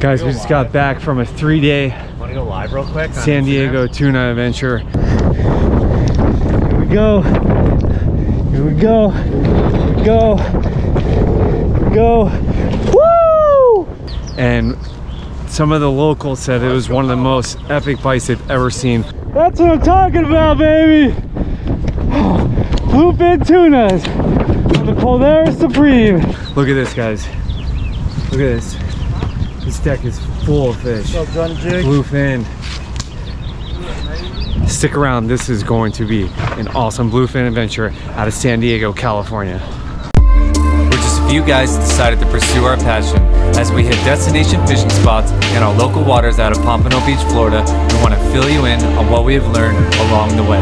Guys, we just got back from a 3-day Want to go live real quick? San Diego tuna adventure. Here we go. Here we go. Here we go. Here we go. Woo! And some of the locals said it was one of the most epic bites they've ever seen. That's what I'm talking about, baby! Bluefin tunas on the Polaris Supreme. Look at this, guys. Look at this. This deck is full of fish. What's up, JohnnyJigs? Bluefin. Stick around. This is going to be an awesome bluefin adventure out of San Diego, California. We're just a few guys decided to pursue our passion as we hit destination fishing spots in our local waters out of Pompano Beach, Florida. We want to fill you in on what we have learned along the way.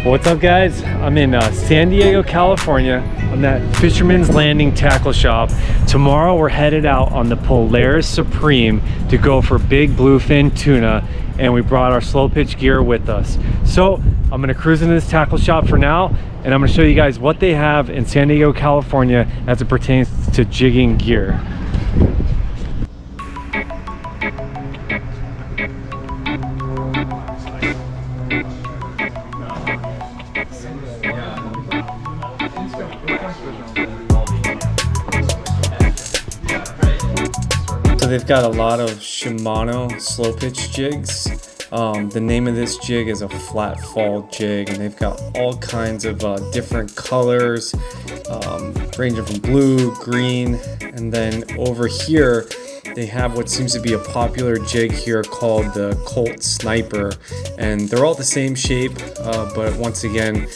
What's up, guys? I'm in San Diego, California. I'm at Fisherman's Landing Tackle Shop. Tomorrow we're headed out on the Polaris Supreme to go for big bluefin tuna, and we brought our slow pitch gear with us. So I'm gonna cruise into this tackle shop for now, and I'm gonna show you guys what they have in San Diego, California as it pertains to jigging gear. So they've got a lot of Shimano slow pitch jigs. The name of this jig is a flat fall jig, and they've got all kinds of different colors, ranging from blue, green, and then over here they have what seems to be a popular jig here called the Colt Sniper, and they're all the same shape, but once again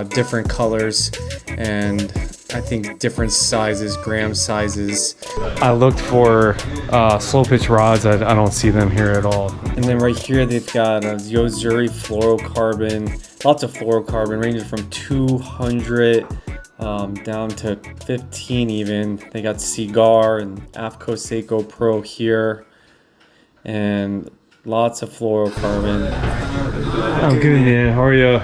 different colors, and I think different sizes, gram sizes. I looked for slow pitch rods. I don't see them here at all. And then right here they've got a Yozuri fluorocarbon, lots of fluorocarbon, ranging from 200 down to 15 even. They got Cigar and AFCO Seiko Pro here, and lots of fluorocarbon. I'm good, man. How are you?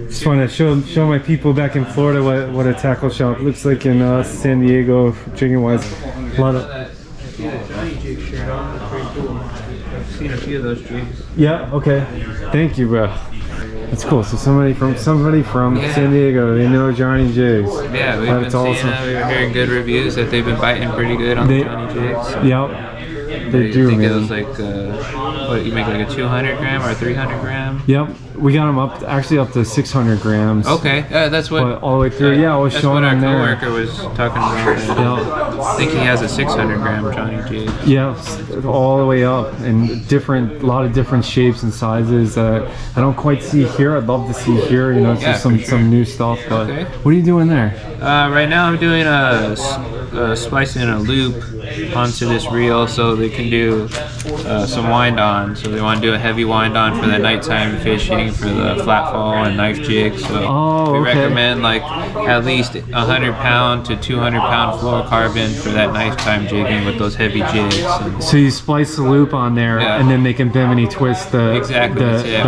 Just want to show my people back in Florida what a tackle shop looks like in San Diego, jigging wise. A lot of JohnnyJigs shirt on. Pretty cool. I've seen a few of those jigs. yeah. Okay. Thank you, bro. That's cool. So somebody from San Diego, they know JohnnyJigs. Yeah, we've been seeing we've been hearing good reviews that they've been biting pretty good on the JohnnyJigs. So. Yep. They do, think man. it was like, what, you make like a 200 gram or 300 gram? Yep, we got them actually up to 600 grams. Okay, that's what. But all the way through, yeah, I was showing them there. That's what our coworker was talking about. Yeah. I think he has a 600 gram JohnnyJig. Yeah, all the way up, and a lot of different shapes and sizes. I don't quite see here. I'd love to see here. You know, it's just some new stuff. But what are you doing there? Right now, I'm doing splicing a loop onto this reel so they can do some wind on. So they want to do a heavy wind on for the nighttime fishing for the flat fall and knife jigs. So we recommend like at least 100 pound to 200 pound fluorocarbon for that nighttime jigging with those heavy jigs. So you splice the loop on there, and then they can bimini twist the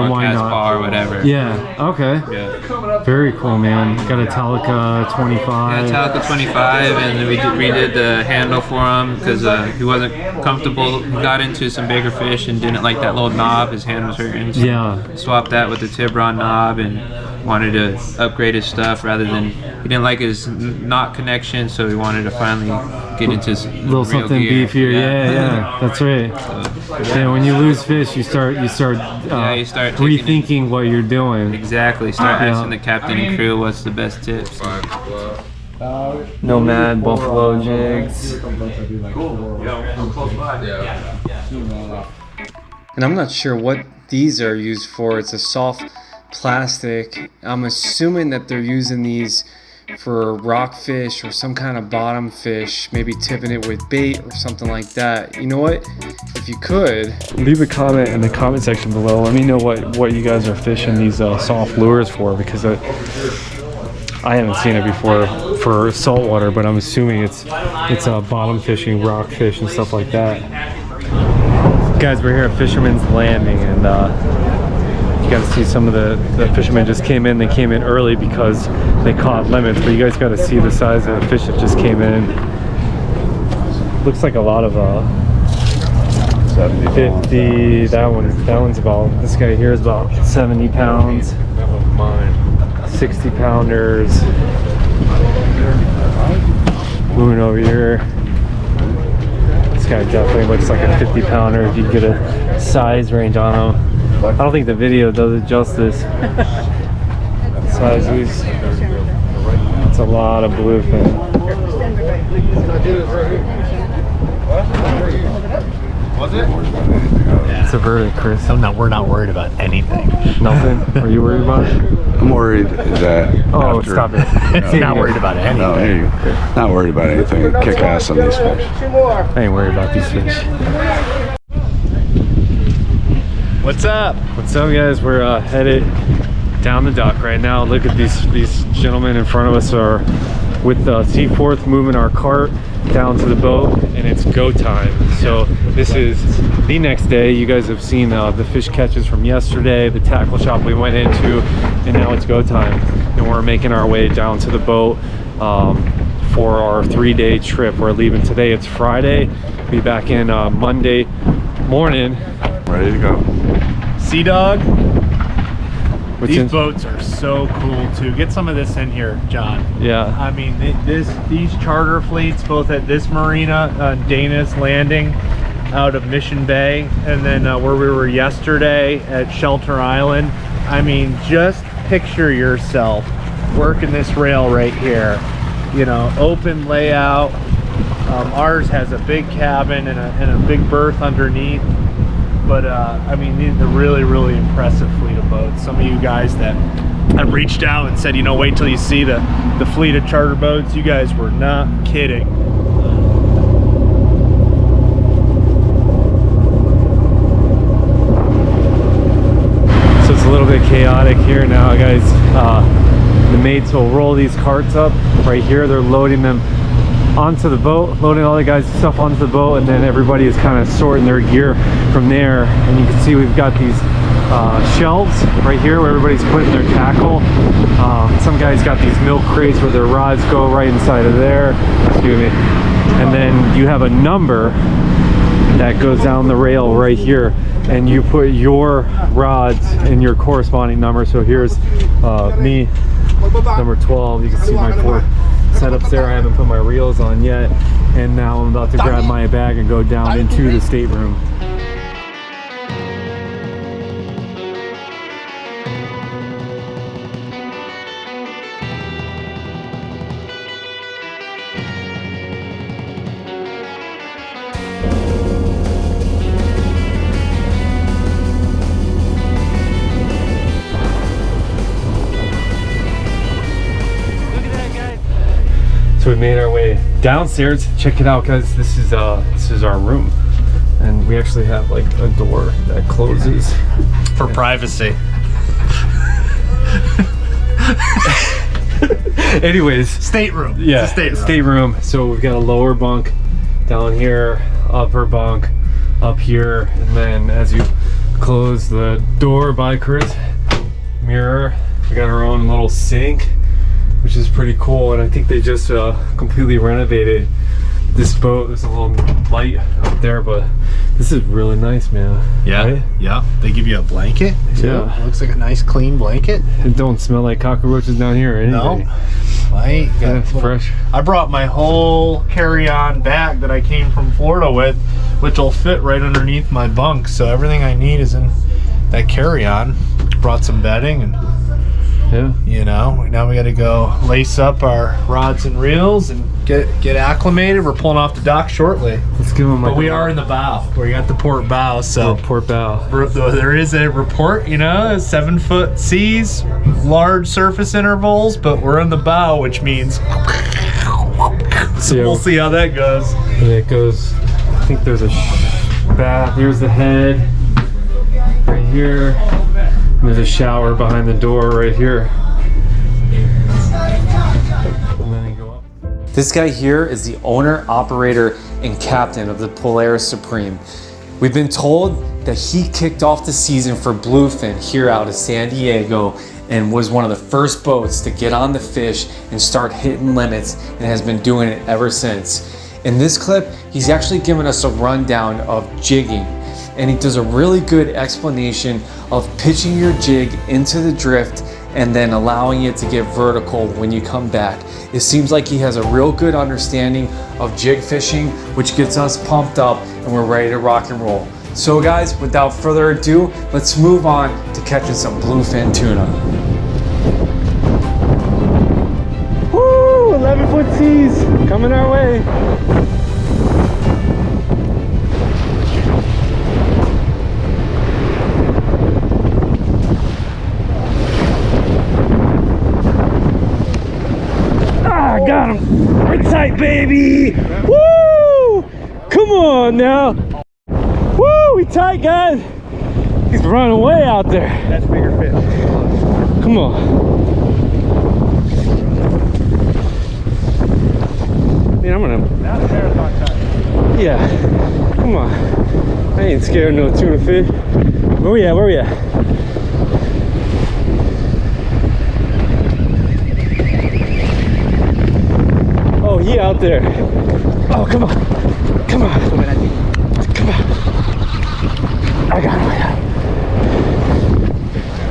wind on or whatever. Yeah. Okay. Yeah. Very cool, man. Got a Talica 25. Yeah, Talica 25, and then we redid the handle for him because he wasn't comfortable. He got into some bigger fish and didn't like that little knob. His hand was hurting. So swapped that with the Tiburon knob and wanted to upgrade his stuff rather than, he didn't like his knot connection, so he wanted to finally get into some little something gear. beefier. Yeah, that's right. So, when you lose fish, you start rethinking what you're doing. Exactly. Start asking the captain and crew what's the best tips. Nomad Buffalo jigs. And I'm not sure what these are used for. It's a soft plastic. I'm assuming that they're using these for rockfish or some kind of bottom fish, maybe tipping it with bait or something like that. You know what? If you could, leave a comment in the comment section below. Let me know what you guys are fishing these soft lures for, because I haven't seen it before for saltwater, but I'm assuming it's bottom fishing, rockfish and stuff like that. Guys, we're here at Fisherman's Landing, and you got to see some of the fishermen just came in. They came in early because they caught limits, but you guys got to see the size of the fish that just came in. Looks like a lot of 50. That one's about, this guy here is about 70 pounds. 60 pounders. Moving over here. This guy definitely looks like a 50 pounder if you get a size range on him. I don't think the video does it justice. Size is, it's a lot of bluefin. Was it? It's a verdict, Chris. We're not worried about anything. Nothing? Are you worried about it? I'm worried that. Oh, after, stop it. Not worried about anything. No, hey, not worried about anything. Kick ass on these fish. I ain't worried about these fish. What's up? What's up, guys? We're headed down the dock right now. Look at these gentlemen in front of us are with the Seaforth moving our cart down to the boat, and it's go time. So this is the next day. You guys have seen the fish catches from yesterday, the tackle shop we went into, and now it's go time. And we're making our way down to the boat for our 3-day trip. We're leaving today. It's Friday. Be back in Monday morning. Ready to go. Sea Dog. These These boats are so cool too. Get some of this in here, John. Yeah. I mean, these charter fleets, both at this marina, Dana's Landing, out of Mission Bay, and then where we were yesterday at Shelter Island. I mean, just picture yourself working this rail right here. You know, open layout. Ours has a big cabin and a big berth underneath. But I mean, these are really, really impressive fleet of boats. Some of you guys that have reached out and said, you know, wait till you see the fleet of charter boats. You guys were not kidding. So it's a little bit chaotic here now, guys. The mates will roll these carts up right here. They're loading them onto the boat, loading all the guys' stuff onto the boat, and then everybody is kind of sorting their gear from there. And you can see we've got these shelves right here where everybody's putting their tackle. Some guys got these milk crates where their rods go right inside of there. Excuse me. And then you have a number that goes down the rail right here, and you put your rods in your corresponding number. So here's me, number 12. You can see my 4 setups there. I haven't put my reels on yet, and now I'm about to grab my bag and go down into the stateroom. So we made our way downstairs. Check it out, guys. This is our room, and we actually have like a door that closes For privacy. Anyways, Stateroom. yeah, It's a stateroom. stateroom. So we've got a lower bunk down here, upper bunk up here, and then as you close the door by Chris, mirror, we got our own little sink, which is pretty cool. And I think they just completely renovated this boat. There's a little light up there, but this is really nice, man. Yeah, Right? yeah. They give you a blanket. Too. Yeah. Looks like a nice clean blanket. It don't smell like cockroaches down here or anything. No. Right. Yeah, it's fresh. I brought my whole carry-on bag that I came from Florida with, which will fit right underneath my bunk. So everything I need is in that carry-on. Brought some bedding, and Yeah. you know, now we got to go lace up our rods and reels and get acclimated. We're pulling off the dock shortly. Let's give them But we are in the bow. We got the port bow, so port bow. there is a report, you know, 7-foot seas, large surface intervals, but we're in the bow, which means so Yeah. we'll see how that goes. And it goes, I think there's a bath. Here's the head right here. And there's a shower behind the door right here. And then you go up. This guy here is the owner, operator, and captain of the Polaris Supreme. We've been told that he kicked off the season for bluefin here out of San Diego and was one of the first boats to get on the fish and start hitting limits, and has been doing it ever since. In this clip, he's actually given us a rundown of jigging, and he does a really good explanation of pitching your jig into the drift and then allowing it to get vertical when you come back. It seems like he has a real good understanding of jig fishing, which gets us pumped up and we're ready to rock and roll. So guys, without further ado, let's move on to catching some bluefin tuna. Woo! 11-foot seas coming our way. Ah, got him. Right tight, baby. Woo! Come on now. Woo! We tight, guys. He's running away out there. That's bigger fish. Come on. Man, I'm gonna. That's marathon time. Yeah. Come on. I ain't scared of no tuna fish. Where we at? Where we at? Oh, he out there. Oh, come on. Come on. Come on. I got him. I got him.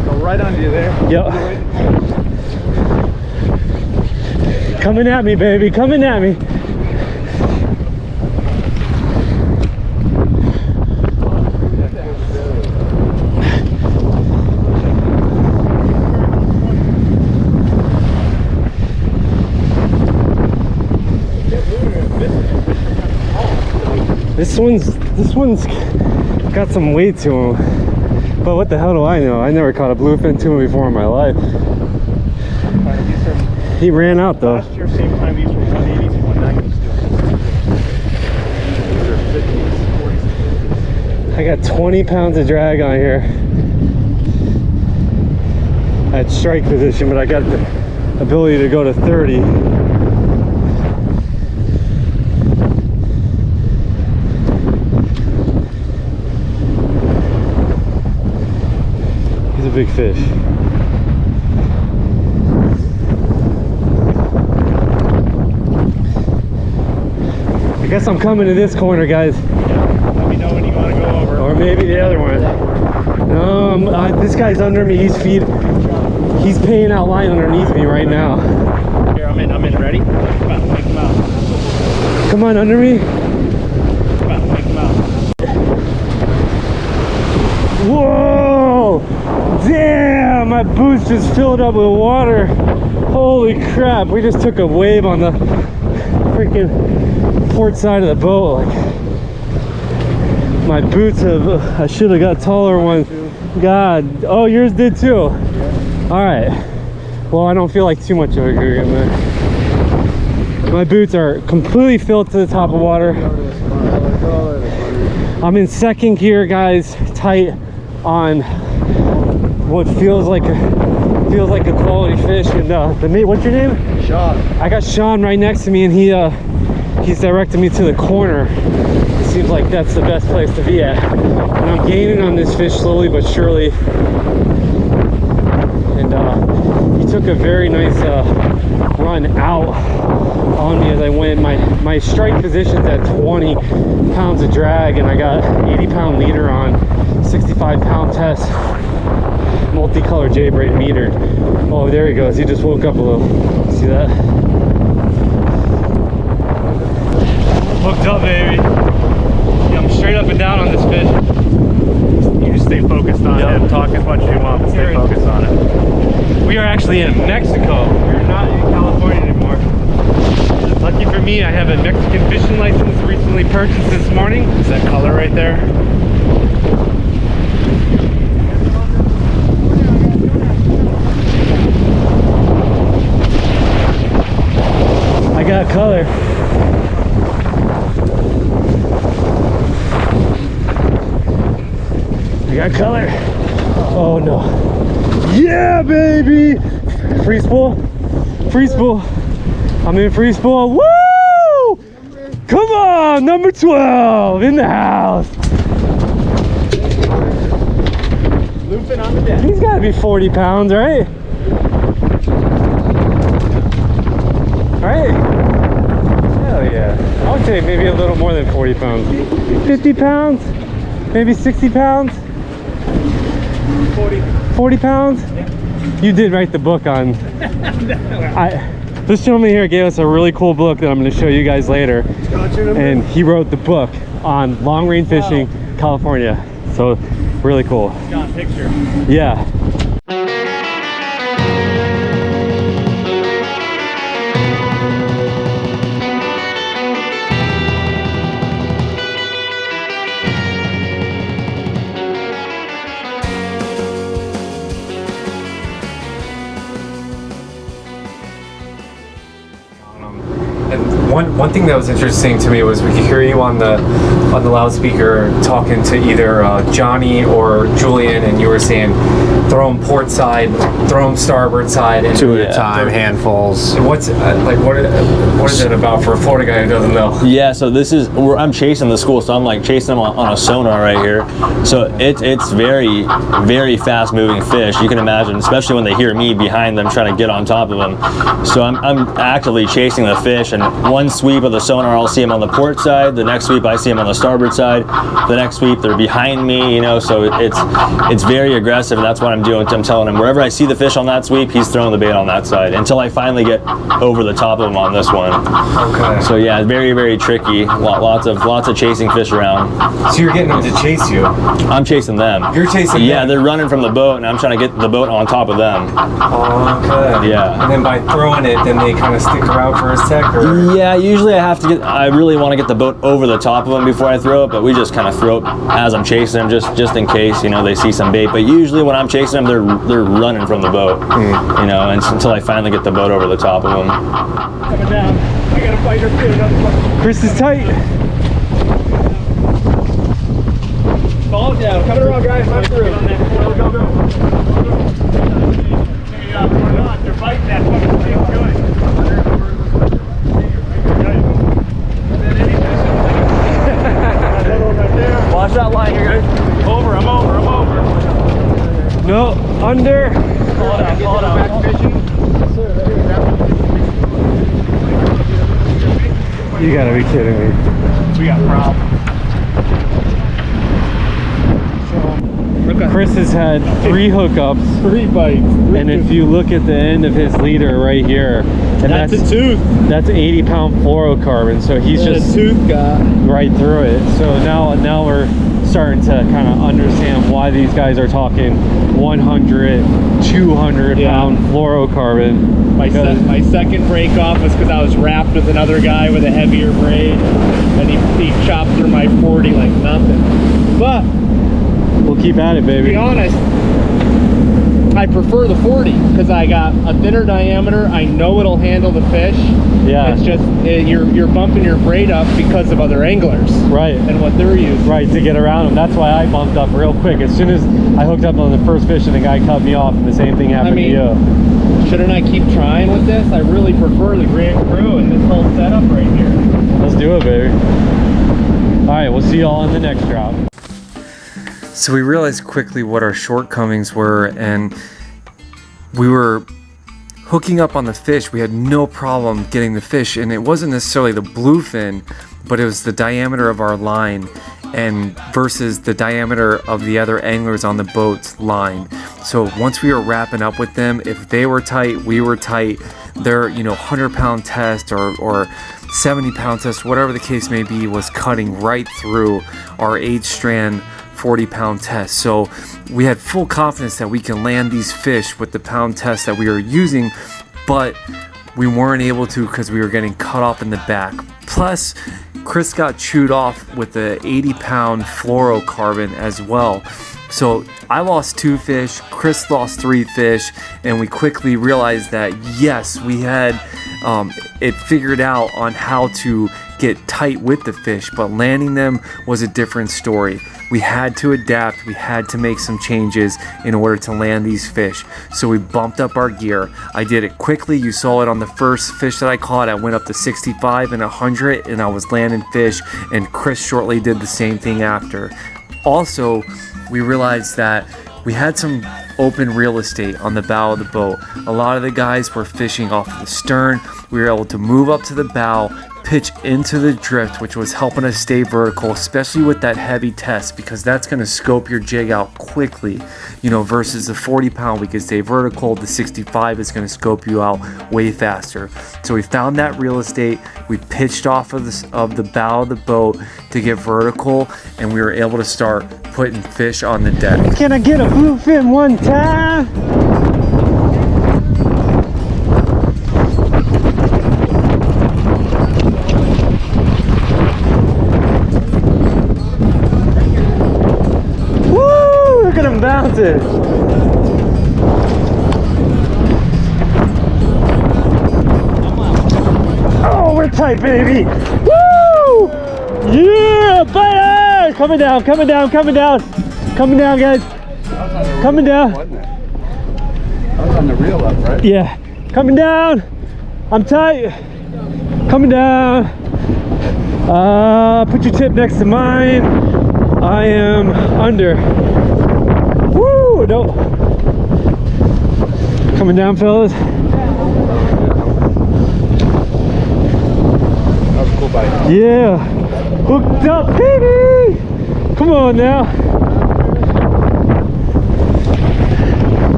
Go right under you there. Yep. Coming at me, baby. Coming at me. This one's got some weight to him, but what the hell do I know? I never caught a bluefin tuna before in my life. He ran out though. Last year, same time, these were 180s and 190s. I got 20 pounds of drag on here at strike position, but I got the ability to go to 30. He's a big fish. I guess I'm coming to this corner, guys. Let me know when you want to go over. Or maybe the other one. No, this guy's under me. He's paying out line underneath me right now. Here, I'm in. Ready? Come on, take him out. Come on, under me. Come on, take him out. Whoa! Damn, my boots just filled up with water. Holy crap, we just took a wave on the freaking port side of the boat. Like, my boots have, I should have got taller ones. God, oh, yours did too. All right, well, I don't feel like too much of a gig, man. My boots are completely filled to the top of water. I'm in second gear, guys, tight on what feels like a quality fish. And the mate, what's your name? Sean. I got Sean right next to me, and he's directed me to the corner. It seems like that's the best place to be at. And I'm gaining on this fish slowly but surely. And he took a very nice run out on me as I went. My strike position's at 20 pounds of drag, and I got 80-pound leader on, 65-pound test, multicolored J-braid metered. Oh, there he goes. He just woke up a little. See that? Hooked up, baby. Yeah, I'm straight up and down on this fish. You just stay focused on him. Talk as much as you want, but stay focused on it. We are actually in Mexico. We're not in California anymore. Lucky for me, I have a Mexican fishing license recently purchased this morning. Is that color right there? I got color. I got color. Oh no. Yeah, baby! Free spool. Free spool. I'm in free spool. Woo! Come on, number 12 in the house. He's gotta be 40 pounds, right? Right? Hell yeah. I would say maybe a little more than 40 pounds. 50 pounds? Maybe 60 pounds? 40 pounds? Yeah. You did write the book on... This gentleman here gave us a really cool book that I'm going to show you guys later. And he wrote the book on long range fishing, California. So, really cool. Got a picture. Yeah. One thing that was interesting to me was we could hear you on the loudspeaker talking to either Johnny or Julian, and you were saying throw them port side, throw them starboard side, and two at a time, handfuls. What's what is it about for a Florida guy who doesn't know? Yeah, so this is I'm chasing the school, so I'm like chasing them on a sonar right here. So it's very, very fast moving fish. You can imagine, especially when they hear me behind them trying to get on top of them. So I'm actively chasing the fish, and one sweep of the sonar I'll see them on the port side, the next sweep I see them on the starboard side, the next sweep they're behind me, you know. So it's very aggressive, and that's what I'm doing. I'm telling him wherever I see the fish on that sweep, he's throwing the bait on that side until I finally get over the top of him on this one. Okay. So yeah, very, very tricky. Lots of chasing fish around. So you're getting them to chase you? I'm chasing them. You're chasing them? Yeah, they're running from the boat, and I'm trying to get the boat on top of them. Okay. Yeah. And then by throwing it, then they kind of stick around for a sec, or? Yeah, usually I really want to get the boat over the top of them before I throw it, but we just kind of throw it as I'm chasing them, just in case, you know, they see some bait. But usually when I'm chasing them, they're running from the boat, you know, and until I finally get the boat over the top of them. Coming down. I got a fighter too. Chris is tight. Ball down. Coming around, guys. I'm through. Go. They're fighting that fucking thing. Good. Watch that line here, guys. I'm over. No, under. Call it out. Back fishing. You gotta be kidding me. We got problems. Chris has had 3 hookups, 3 bites. and if you look at the end of his leader right here, and That's a tooth. That's 80-pound fluorocarbon, so he's just a tooth got right through it. So now we're starting to kind of understand why these guys are talking 100, 200-pound fluorocarbon. My second break off was because I was wrapped with another guy with a heavier braid, and he chopped through my 40 like nothing. But we'll keep at it, to baby. be honest, I prefer the 40 because I got a thinner diameter. I know it'll handle the fish. Yeah. It's just you're bumping your braid up because of other anglers. Right. And what they're using. Right, to get around them. That's why I bumped up real quick. As soon as I hooked up on the first fish, and the guy cut me off, and the same thing happened to you. Shouldn't I keep trying with this? I really prefer the Grand Crew and this whole setup right here. Let's do it, baby. All right, we'll see y'all in the next drop. So we realized quickly what our shortcomings were, and we were hooking up on the fish. We had no problem getting the fish, and it wasn't necessarily the bluefin, but it was the diameter of our line and versus the diameter of the other anglers on the boat's line. So once we were wrapping up with them, if they were tight, we were tight. Their 100-pound test or 70-pound test, whatever the case may be, was cutting right through our 8-strand 40-pound test. So we had full confidence that we can land these fish with the pound test that we were using, but we weren't able to because we were getting cut off in the back. Plus, Chris got chewed off with the 80-pound fluorocarbon as well. So I lost 2 fish, Chris lost 3 fish, and we quickly realized that yes, we had it figured out on how to get tight with the fish, but landing them was a different story. We had to adapt, we had to make some changes in order to land these fish. So we bumped up our gear. I did it quickly. You saw it on the first fish that I caught. I went up to 65 and 100 and I was landing fish, and Chris shortly did the same thing after. Also, we realized that we had some open real estate on the bow of the boat. A lot of the guys were fishing off the stern. We were able to move up to the bow, pitch into the drift, which was helping us stay vertical, especially with that heavy test, because that's going to scope your jig out quickly, you know, versus the 40-pound we could stay vertical. The 65 is going to scope you out way faster. So we found that real estate, we pitched off of the bow of the boat to get vertical, and we were able to start putting fish on the deck. Can I get a bluefin one time? Look at him bouncing. Oh, we're tight, baby. Woo! Yeah, buddy! Coming down, coming down, coming down. Coming down, guys. Coming down. I was on the reel up, right? Yeah. Coming down. I'm tight. Coming down. Put your tip next to mine. I am under. Woo! No. Coming down, fellas. That was a cool bite. Yeah. Hooked up, baby. Come on now.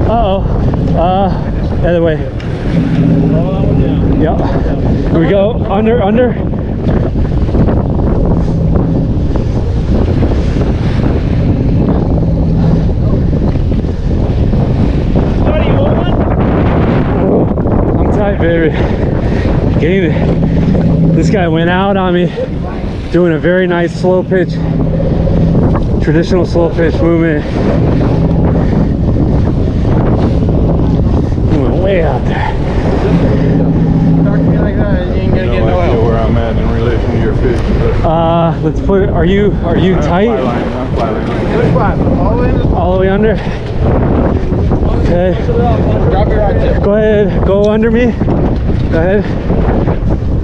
Uh-oh. Other way. Yep. Here we go. Under, under. Baby, getting it. This guy went out on me, doing a very nice slow pitch, traditional slow pitch movement. He went way out there. Talk to me like that, you ain't gonna get no help. Where I'm at in relation to your fish. Let's put it. Are you tight? All the way under. Okay. Go ahead. Go under me. Go ahead.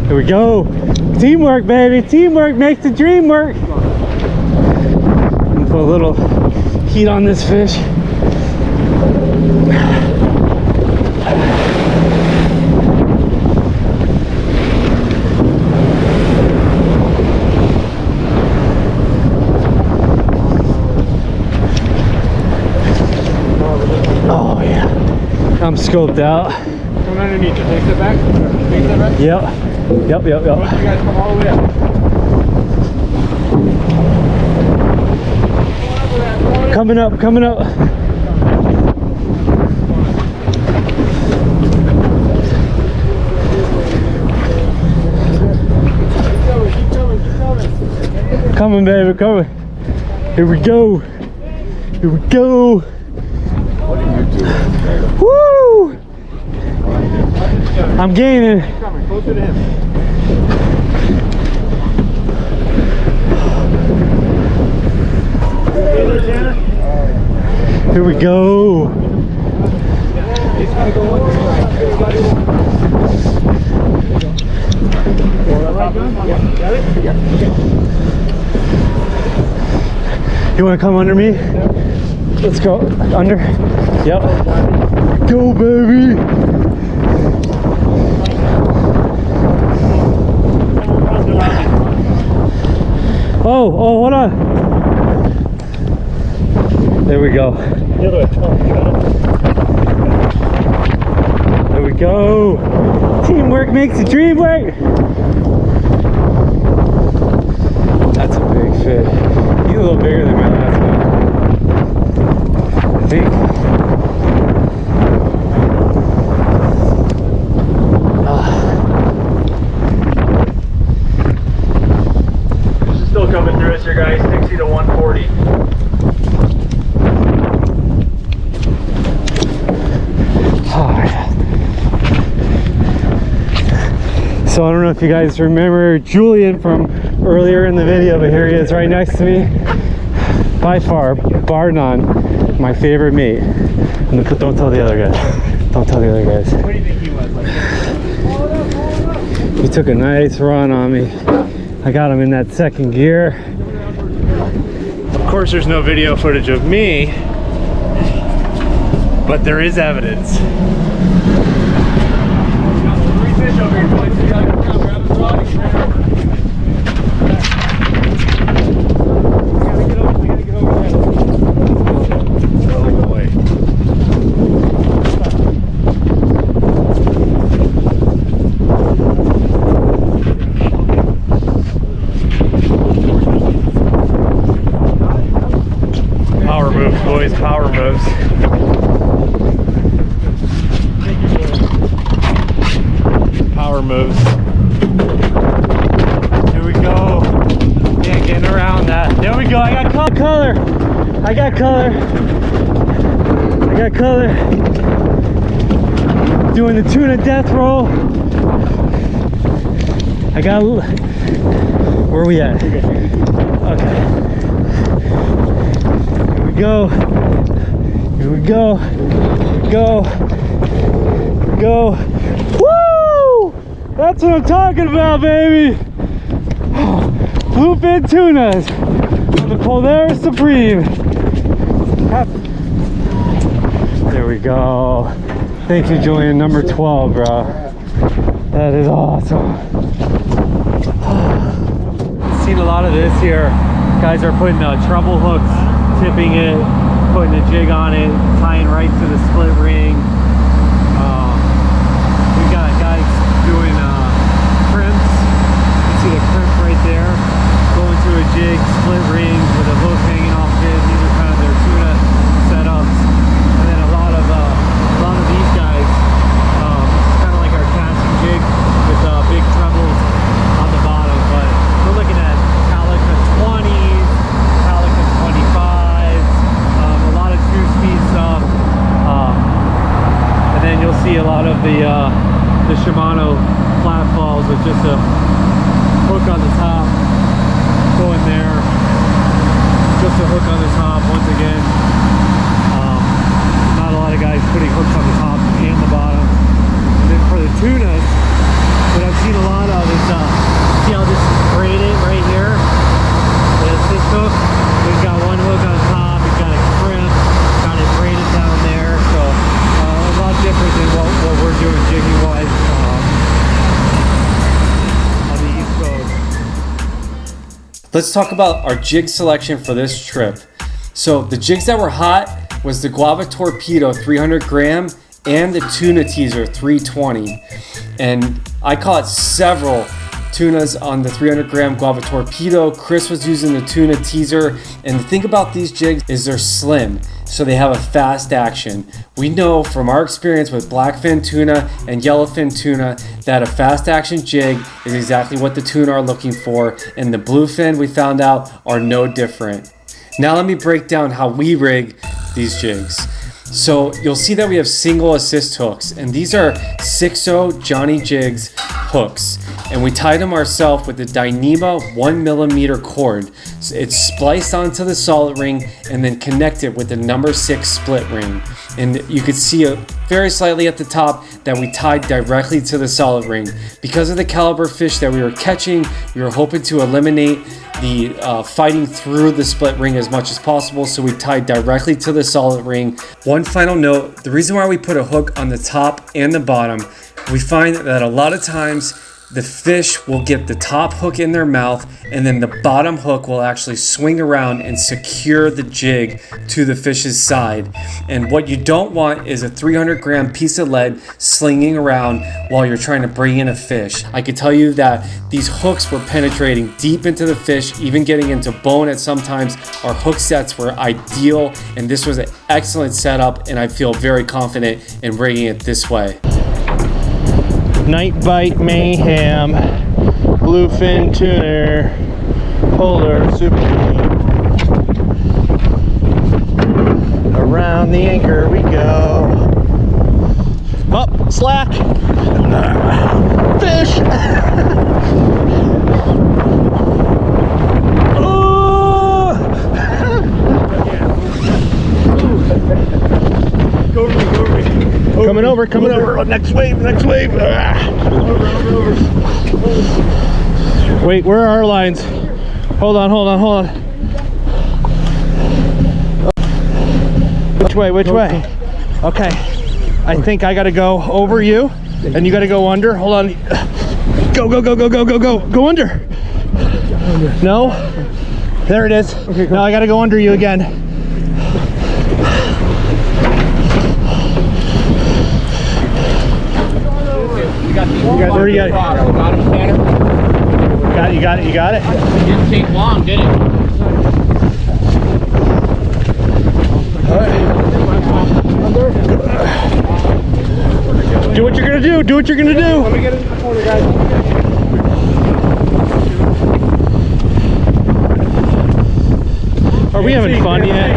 Here we go. Teamwork, baby. Teamwork makes the dream work. Put a little heat on this fish. Oh yeah. I'm scoped out. Come underneath it. Take that back. Take that back. Yep. Yep. You guys come all the way up. Coming up, coming up. Coming, baby, coming. Here we go. Here we go. What are you doing? Woo! I'm gaining. Coming closer to him. Here we go. You want to come under me? Let's go under. Yep. Go, baby. Oh, hold on. There we go. There we go. Teamwork makes the dream work. That's a big fish. He's a little bigger than my last one, I think. This is still coming through us here, guys. 60 to 140. So I don't know if you guys remember Julian from earlier in the video, but here he is right next to me. By far, bar none, my favorite mate. And don't tell the other guys. Don't tell the other guys. What do you think he was like? He took a nice run on me. I got him in that second gear. Of course, there's no video footage of me. but there is evidence. Power moves, boys, power moves. Power moves. Here we go. Yeah, getting around that. There we go. I got color. I got color. I got color. Doing the tuna death roll. I got. Where are we at? Okay. Here we go. Here we go. Here we go. Here we go. Woo! That's what I'm talking about, baby. Bluefin tunas on the Polaris Supreme. There we go. Thank you, Julian. Number 12, bro. That is awesome. Seen a lot of this here. Guys are putting treble hooks, tipping it, putting a jig on it, tying right to the split ring. We got guys doing crimps. You see the crimp right there, going to a jig, split rings with a hook hanging off it. These are kind of their tuna setups. And then a lot of these guys, it's kind of like our casting jig with big trebles on the bottom. But we're looking at Calica 20s, Calica 25s, a lot of two-speed stuff. And then you'll see a lot of the Shimano platfalls with just a hook on the top, going there, just a hook on the top. Once again, not a lot of guys putting hooks on the top and the bottom. And then for the tunas, what I've seen a lot of is, see how this is braided right here? There's this hook, we've got one hook on top, we've got a crimp, got it braided down there, so a lot different than what we're doing jigging wise on the East Coast. Let's talk about our jig selection for this trip. So the jigs that were hot was the Guava Torpedo 300 gram and the Tuna Teaser 320. And I caught several tunas on the 300 gram Guava Torpedo. Chris was using the Tuna Teaser. And the thing about these jigs is they're slim, so they have a fast action. We know from our experience with blackfin tuna and yellowfin tuna that a fast action jig is exactly what the tuna are looking for, and the bluefin, we found out, are no different. Now let me break down how we rig these jigs. So you'll see that we have single assist hooks, and these are 6.0 JohnnyJigs hooks, and we tied them ourselves with the Dyneema 1mm cord. So it's spliced onto the solid ring and then connected with the number 6 split ring. And you could see very slightly at the top that we tied directly to the solid ring. Because of the caliber fish that we were catching, we were hoping to eliminate the fighting through the split ring as much as possible, so we tied directly to the solid ring. One final note, the reason why we put a hook on the top and the bottom, we find that a lot of times the fish will get the top hook in their mouth, and then the bottom hook will actually swing around and secure the jig to the fish's side. And what you don't want is a 300 gram piece of lead slinging around while you're trying to bring in a fish. I can tell you that these hooks were penetrating deep into the fish, even getting into bone at sometimes. Our hook sets were ideal, and this was an excellent setup, and I feel very confident in rigging it this way. Night bite mayhem, bluefin tuna, polar supreme. Around the anchor we go. Up, slack. Fish. Oh! Go over me, go over me. Coming over. Next wave. Wait, where are our lines? Hold on. Which way? Okay, I think I gotta go over you, and you gotta go under. Hold on. Go, go, go, go, go, go, go. Go under. No? There it is. Okay, now I gotta go under you again. Where do you got it? You got it, you got it? It didn't take long, did it? Do what you're gonna do. Do what you're gonna do. Let me get in the corner, guys. Are we having fun yet?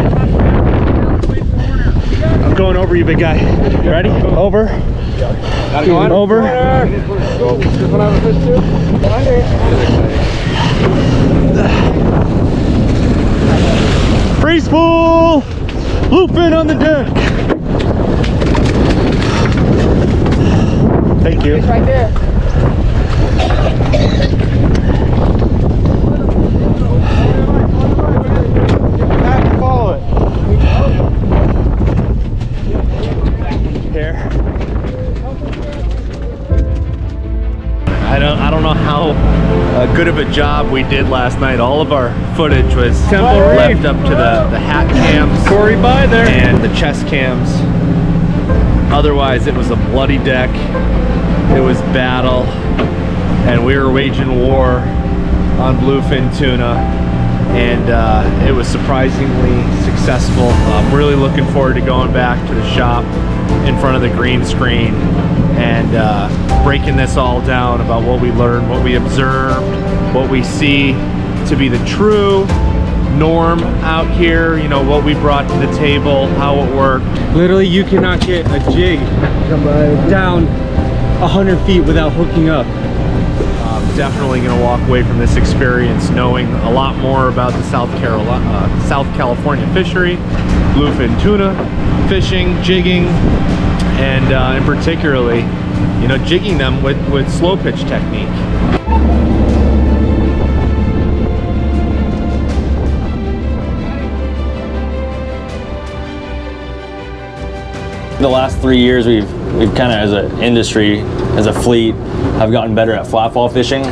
I'm going over you, big guy. You ready? Over. Over. Free spool. Bluefin on the deck. Thank you. It's right there. Have to follow it. Here. I don't know how good of a job we did last night. All of our footage was left up to the hat cams and the chest cams. Otherwise, it was a bloody deck. It was battle, and we were waging war on bluefin tuna, and it was surprisingly successful. I'm really looking forward to going back to the shop in front of the green screen and breaking this all down about what we learned, what we observed, what we see to be the true norm out here, you know, what we brought to the table, how it worked. Literally, you cannot get a jig down 100 feet without hooking up. Definitely going to walk away from this experience knowing a lot more about the South California fishery, bluefin tuna, fishing, jigging, and particularly, you know, jigging them with slow pitch technique. The last 3 years, we've kind of, as an industry, as a fleet, have gotten better at flat fall fishing,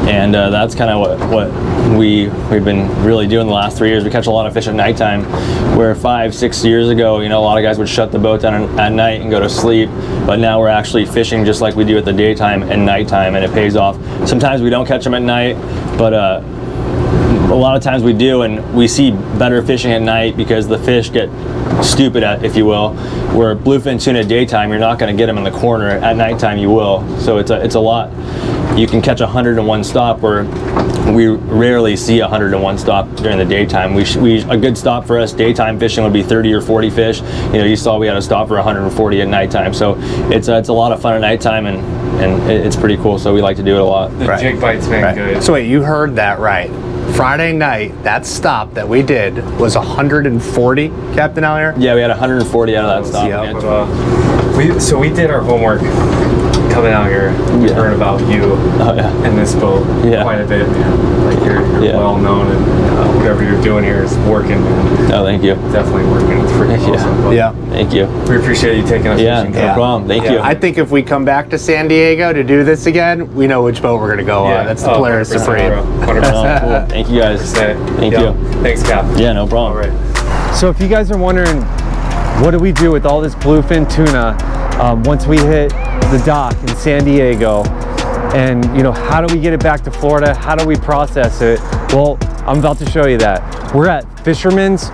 and that's kind of what we've been really doing the last 3 years. We catch a lot of fish at nighttime, where 5-6 years ago, you know, a lot of guys would shut the boat down at night and go to sleep, but now we're actually fishing just like we do at the daytime and nighttime, and it pays off. Sometimes we don't catch them at night, but a lot of times we do, and we see better fishing at night because the fish get stupid, if you will. Where bluefin tuna daytime, you're not going to get them in the corner. At nighttime, you will. So it's a lot. You can catch 101 stop, where we rarely see 101 stop during the daytime. A good stop for us daytime fishing would be 30 or 40 fish. You know, you saw we had a stop for 140 at nighttime. So it's a lot of fun at nighttime, and it's pretty cool. So we like to do it a lot. The jig bite's been good. So wait, you heard that right. Friday night, that stop that we did was 140, Captain Aliyar? Yeah, we had 140 out of that stop. Yeah. So we did our homework coming out here. We heard about you and this boat quite a bit, man. Like you're well known, and whatever you're doing here is working, man. Oh, thank you. Definitely working. It's pretty awesome. Yeah. Thank you. We appreciate you taking us fishing. No problem. Thank you. I think if we come back to San Diego to do this again, we know which boat we're going to go on. That's the Polaris Supreme. 100%. Cool. Thank you guys. Thank you. Thanks, Cap. Yeah, no problem. All right. So if you guys are wondering, what do we do with all this bluefin tuna once we hit the dock in San Diego, and you know, how do we get it back to Florida? How do we process it? Well, I'm about to show you that. We're at Fisherman's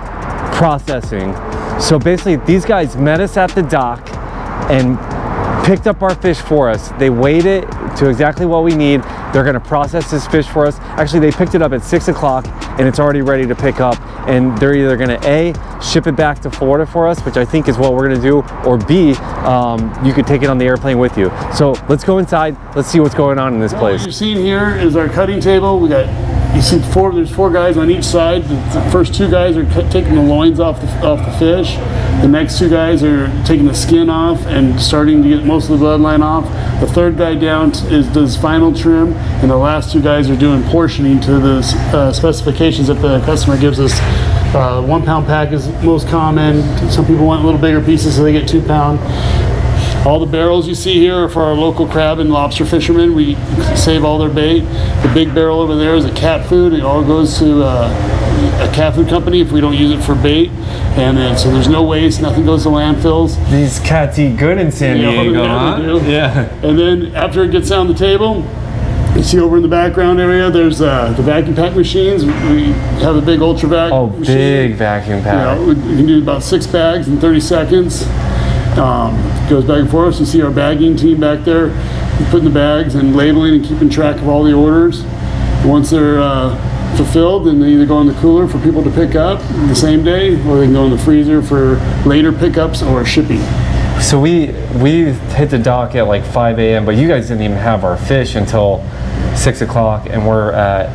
Processing. So basically, these guys met us at the dock and picked up our fish for us. They weighed it to exactly what we need. They're gonna process this fish for us. Actually, they picked it up at 6 o'clock and it's already ready to pick up. And they're either gonna A, ship it back to Florida for us, which I think is what we're gonna do, or B, you could take it on the airplane with you. So let's go inside, let's see what's going on in this place. What you're seeing here is our cutting table. We got, you see there's four guys on each side. The first two guys are taking the loins off the fish. The next two guys are taking the skin off and starting to get most of the bloodline off. The third guy down does final trim, and the last two guys are doing portioning to the specifications that the customer gives us 1 pound pack is most common. Some people want a little bigger pieces, so they get 2 pound. All the barrels you see here are for our local crab and lobster fishermen. We save all their bait. The big barrel over there is a cat food. It all goes to a cat food company if we don't use it for bait. And then, so there's no waste, nothing goes to landfills. These cats eat good in San Diego, huh? Yeah. And then after it gets on the table, you see over in the background area, there's the vacuum pack machines. We have a big ultra vac machine. Big vacuum pack. Yeah, we can do about 6 bags in 30 seconds. Goes back and forth. You see our bagging team back there putting the bags and labeling and keeping track of all the orders. Once they're fulfilled, then they either go in the cooler for people to pick up the same day, or they can go in the freezer for later pickups or shipping. So we hit the dock at like 5 a.m., but you guys didn't even have our fish until 6 o'clock, and we're at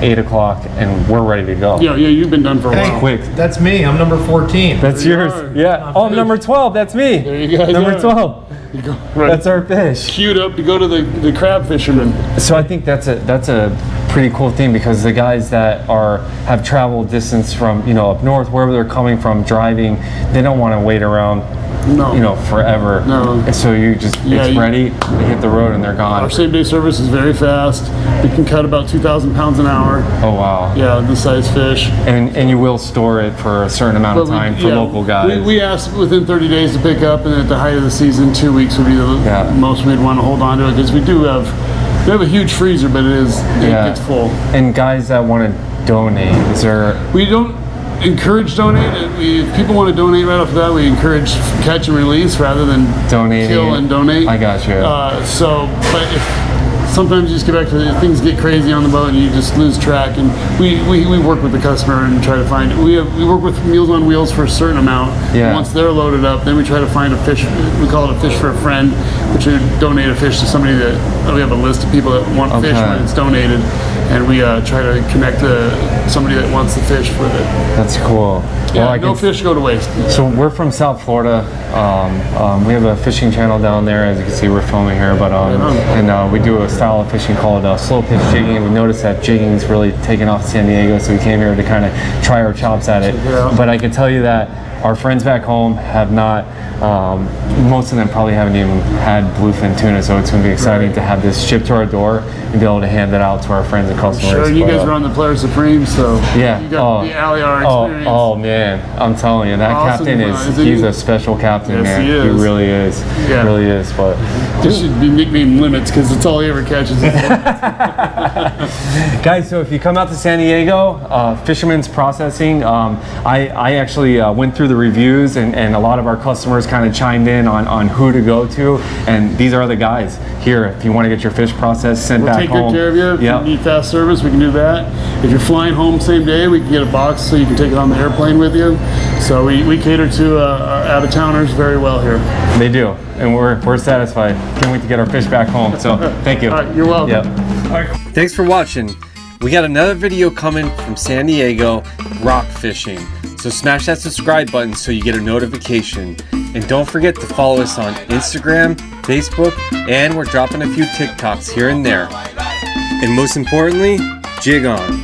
8 o'clock, and we're ready to go. Yeah, you've been done for a while. Quick. That's me. I'm number 14. That's yours. Yeah. Oh, I'm number 12. That's me. There you guys Number are. 12. You go, right. That's our fish. Queued up to go to the crab fisherman. So I think that's a pretty cool thing, because the guys that have traveled distance from up north, wherever they're coming from, driving, they don't want to wait around forever. No. And so it's ready, they hit the road and they're gone. Our same day service is very fast. We can cut about 2,000 pounds an hour. Oh wow. Yeah, this size fish. And you will store it for a certain amount of time for local guys. We ask within 30 days to pick up, and at the height of the season, 2 weeks would be the most we'd want to hold on to it, because we have a huge freezer, but it gets full. And guys that want to donate, we don't encourage donate. If people want to donate right off the bat, we encourage catch and release rather than kill and donate. I got you. But if sometimes you just get back to things get crazy on the boat and you just lose track, and we work with the customer and try to find. We work with Meals on Wheels for a certain amount. Yeah. Once they're loaded up, then we try to find a fish. We call it a fish for a friend, which would donate a fish to somebody that we have a list of people that want fish when it's donated, and we try to connect to somebody that wants the fish with it. That's cool. Yeah, no fish go to waste. So we're from South Florida. We have a fishing channel down there. As you can see, we're filming here, but and we do a style of fishing called slow pitch jigging. We noticed that jigging is really taking off in San Diego, so we came here to kind of try our chops at it. Yeah. But I can tell you that our friends back home have not. Most of them probably haven't even had bluefin tuna, so it's going to be exciting to have this shipped to our door and be able to hand it out to our friends and customers. Sure, you guys are on the Player Supreme, so you got the Aliyar experience. Oh man, I'm telling you, that captain he's a special captain, yes, man. He really is. Yeah. He really is. But this should be nicknamed Limits, because it's all he ever catches. Guys, so if you come out to San Diego, Fisherman's Processing, I actually went through the reviews, and a lot of our customers kind of chimed in on who to go to, and these are the guys here. If you want to get your fish processed, sent back home. We'll take good care of you. If you need fast service, we can do that. If you're flying home same day, we can get a box so you can take it on the airplane with you. So we cater to our out-of-towners very well here. They do, and we're satisfied. Can't wait to get our fish back home. So thank you. All right, you're welcome. Yep. All right. Thanks for watching. We got another video coming from San Diego, rock fishing. So smash that subscribe button so you get a notification. And don't forget to follow us on Instagram, Facebook, and we're dropping a few TikToks here and there. And most importantly, jig on.